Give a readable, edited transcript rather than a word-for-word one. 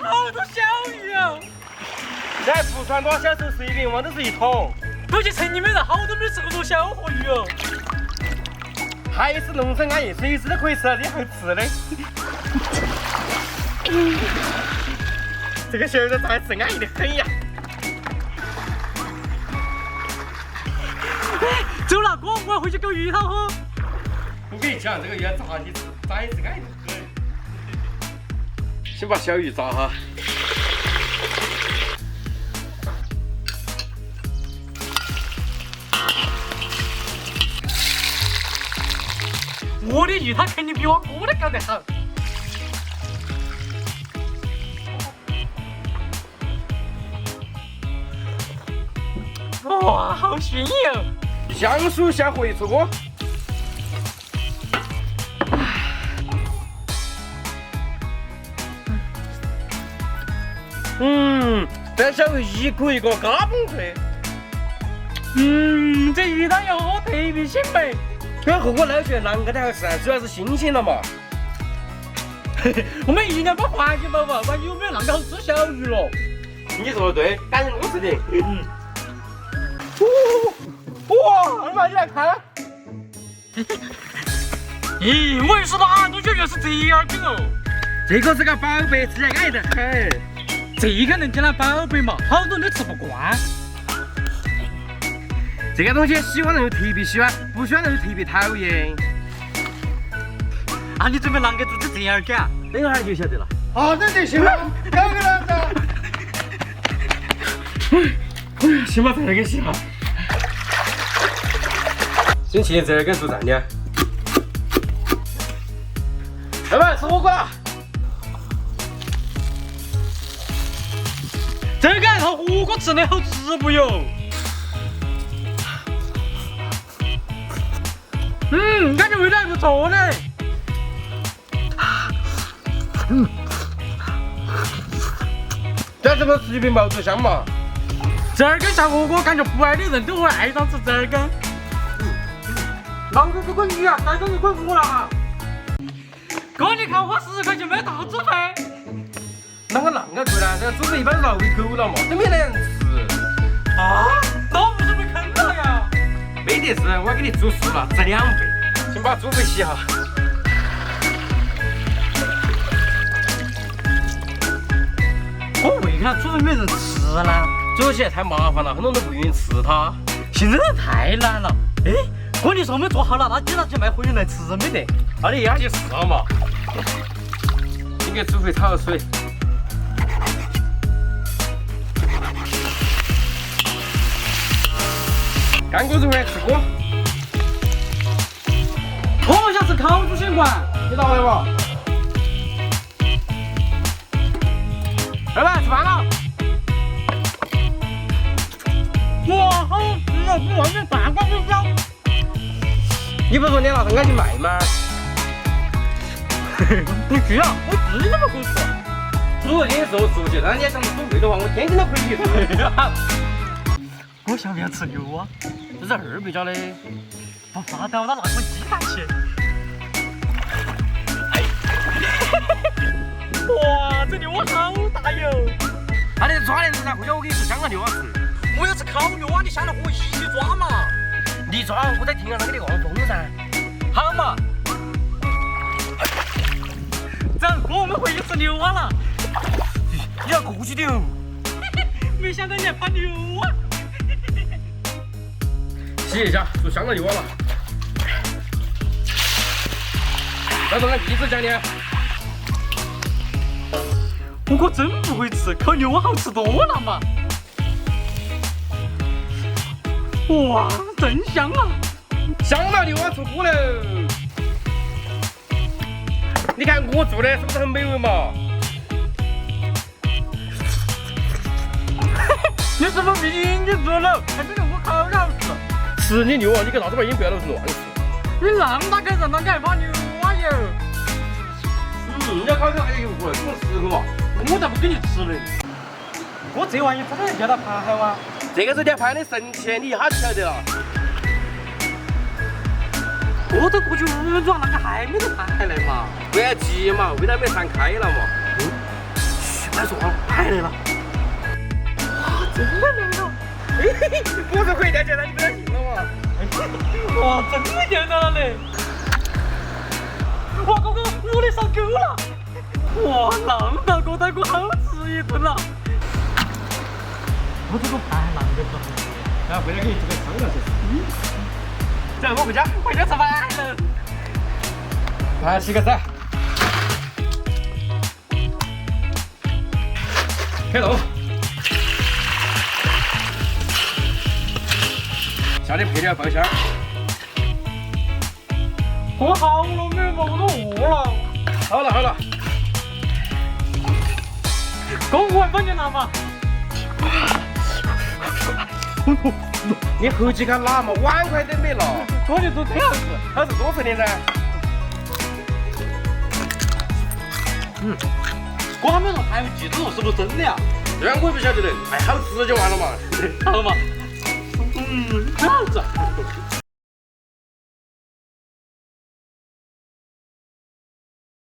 好多小鱼啊！现在不算多少小时随便往都是一桶。估计城里面人好多没吃过小河鱼哦。还是农村安逸，随时都可以吃到这好吃的。这个小鱼还是安逸的很呀。走了，哥，我要回去搞鱼汤喝。我跟你讲，这个鱼要炸起吃，炸也是安逸的很。先把小鱼炸哈。我的鱼汤肯定比我哥的搞得好。哇，好熏哟！香酥下回出锅。这小鱼一口一个嘎嘣脆。这鱼汤要喝特别鲜美。跟和我捞出来啷个都好吃啊，主要是新鲜了嘛。我们一定要把环境保护好，不然有没有啷个好吃小鱼了？你说的对，赶紧我吃点。哇，二妈你来看。咦，我也说哪东西原来是这样的哦。这个是个宝贝，吃起来安逸得很。这个能叫它宝贝嘛？好多人都吃不惯。这个东西喜欢的人特别喜欢，不喜欢的人特别讨厌。啊，你准备啷个做成这样的？等会儿就晓得了。好的就行了，搞个啷子？先把这个洗好。先去这儿给做蘸料。老板，吃火锅了。这个套火锅吃的好滋补哟。感觉味道还不错呢。这是个视频爆竹香嘛？这儿根下火锅，感觉不爱的人都会爱上吃这儿根。啷个这个鱼啊，再都是快活了哈！哥，你看花10块钱没到资费。啷个啷个贵呢？这个猪肉一般都喂狗了嘛，都没得人吃。啊？那不是被坑了呀？没得事，我给你煮熟了，值2倍。先把猪肉洗好。我为啥煮没人吃呢？煮起来太麻烦了，很多人都不愿意吃它。现在人太难了。哎，哥，你说我们做好了，那经常去卖会员来吃没得？那你压去试了嘛？先给煮回炒水。干锅肉来吃锅。我想吃烤猪血管，你拿来吧。老板，吃饭了。哇，好吃啊，比外面饭馆都香。你不是说你拿上赶去卖吗？不需要，我自己都不够吃。煮的时候熟悉，但是你要想煮贵的话，我天天都可以吃。我想不想吃牛蛙？这是2倍价的。不发到，那拿个鸡蛋去。哇，这牛蛙好大哟！那你抓的时候，或者我给你做香辣牛蛙吃。我要吃烤牛蛙，你下来和我一起抓嘛。你抓，我在庭上给你望风噻。好嘛。走，哥，我们回去吃牛蛙了。你要过去的哦。没想到你还怕牛蛙。洗一下，做香辣牛蛙了。那是俺第一次讲的。我可真不会吃，烤牛蛙好吃多了嘛！哇，真香啊！香辣牛蛙出锅喽！你看我做的是不是很美味嘛？你是不是比你做了？还觉得我烤的好吃？吃你牛啊！你个啥子玩意？不要老是乱吃。你那么大个人，啷个还怕牛蛙哟？人家烤的还有过来，给我10个嘛。我才不给你吃嘞！我这玩意真的叫他盘海哇？这个是条盘的神器，你一下就晓得了。我都过去5分钟，那个还没得盘海来嘛？不要急嘛，味道没散开了嘛。太爽了，太累了。真的累了。不是回家简单，你不要信了嘛。哇，真的简单了嘞！哇，哥哥，我的上钩了！哇，浪到哥大哥好吃一顿了。我这个饭浪得不？然后回来给你做个汤了，走，我回家吃饭了。来洗个澡，开动。下面配点爆馅儿。我好了没嘛，我都饿了。好了好了，哥，我还帮你拿嘛。你后几个拿嘛，碗筷都没了。哥就做这样子。他是多吃点噻。哥他们说还有记住是不是真的呀？这样我也不晓得嘞，哎，好吃就完了嘛。好嘛。这样子。